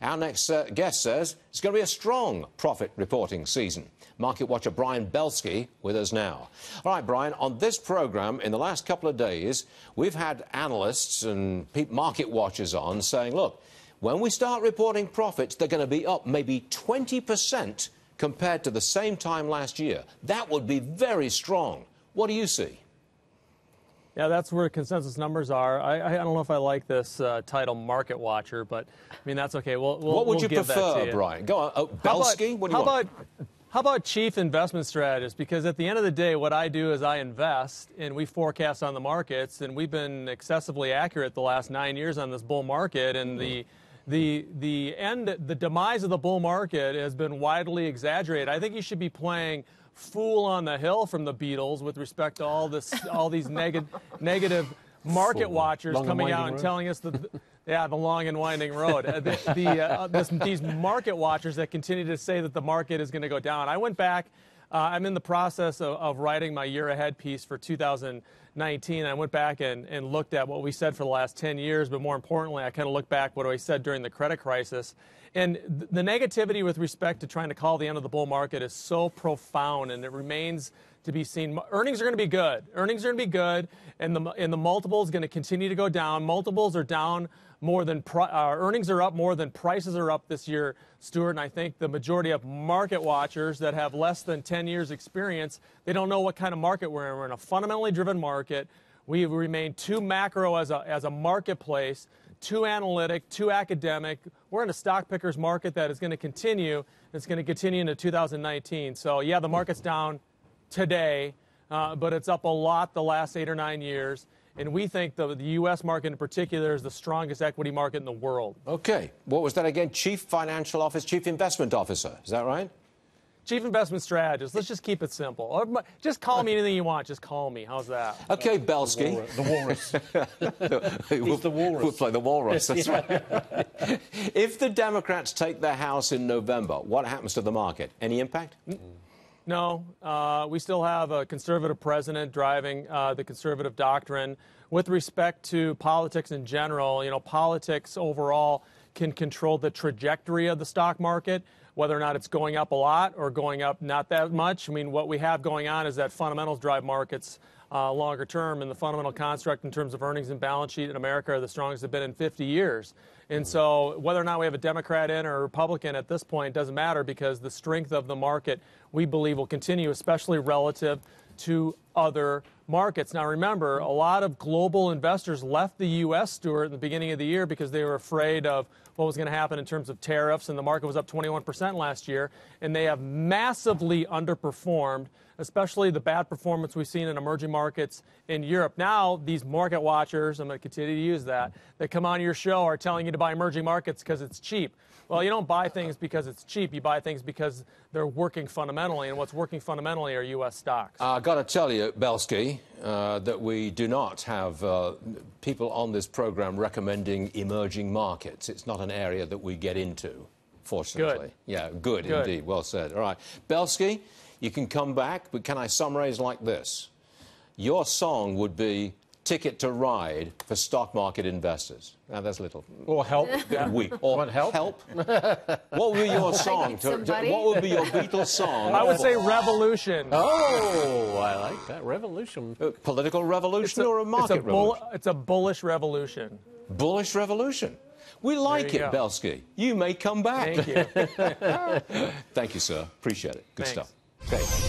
Our next guest says it's going to be a strong profit reporting season. Market watcher Brian Belski with us now. All right, Brian, on this program in the last couple of days, we've had analysts and market watchers on saying, look, when we start reporting profits, they're going to be up maybe 20% compared to the same time last year. That would be very strong. What do you see? Yeah, that's where consensus numbers are. I don't know if I like this title, Market Watcher, but I mean that's okay. What would you prefer, Brian? Go on, Belski. What do you want? How about Chief Investment Strategist? Because at the end of the day, what I do is I invest and we forecast on the markets, and we've been excessively accurate the last 9 years on this bull market, and the demise of the bull market has been widely exaggerated. I think you should be playing Fool on the Hill from the Beatles with respect to all these negative market watchers coming out and telling us the long and winding road. These market watchers that continue to say that the market is going to go down. I went back. I'm in the process of writing my year ahead piece for 2019. I went back and looked at what we said for the last 10 years, but more importantly, I kind of looked back what I said during the credit crisis. And the negativity with respect to trying to call the end of the bull market is so profound, and it remains to be seen. Earnings are going to be good. Earnings are going to be good, and the multiple is going to continue to go down. Multiples are down more than earnings are up more than prices are up this year, Stuart. And I think the majority of market watchers that have less than 10 years experience, they don't know what kind of market we're in. We're in a fundamentally driven market. We remain too macro as a marketplace, too analytic, too academic. We're in a stock pickers market that is going to continue. It's going to continue into 2019. So yeah, the market's down today, but it's up a lot the last 8 or 9 years. And we think the U.S. market in particular is the strongest equity market in the world. Okay. What was that again? Chief Financial Officer, Chief Investment Officer. Is that right? Chief Investment Strategist. Let's just keep it simple. Or just call me anything you want. Just call me. How's that? Okay, Belski. The walrus. He's the walrus. We'll play the walrus. Yes, that's right. If the Democrats take the House in November, what happens to the market? Any impact? No, we still have a conservative president driving the conservative doctrine. With respect to politics in general, politics overall can control the trajectory of the stock market, whether or not it's going up a lot or going up not that much. I mean, what we have going on is that fundamentals drive markets longer term, and the fundamental construct in terms of earnings and balance sheet in America are the strongest they've been in 50 years. And so whether or not we have a Democrat in or a Republican at this point doesn't matter, because the strength of the market, we believe, will continue, especially relative to other markets. Now, remember, a lot of global investors left the U.S., Stuart, in the beginning of the year because they were afraid of what was going to happen in terms of tariffs, and the market was up 21% last year, and they have massively underperformed, especially the bad performance we've seen in emerging markets in Europe. Now, these market watchers, I'm going to continue to use that come on your show are telling you to buy emerging markets because it's cheap. Well, you don't buy things because it's cheap. You buy things because they're working fundamentally, and what's working fundamentally are U.S. stocks. I've got to tell you, Belski, that we do not have people on this program recommending emerging markets. It's not an area that we get into, fortunately. Good. Yeah, good indeed. Well said. All right. Belski, you can come back, but can I summarize like this? Your song would be Ticket to Ride for stock market investors. Now, that's a little... Or help. Weak. Or help. What would be your song? What would be your Beatles song? I would say Revolution. Oh, I like that. Revolution. Political revolution or a market revolution? It's a bullish revolution. Bullish revolution. We like it, Belski. You may come back. Thank you. Thank you, sir. Appreciate it. Good Thanks. stuff. Okay.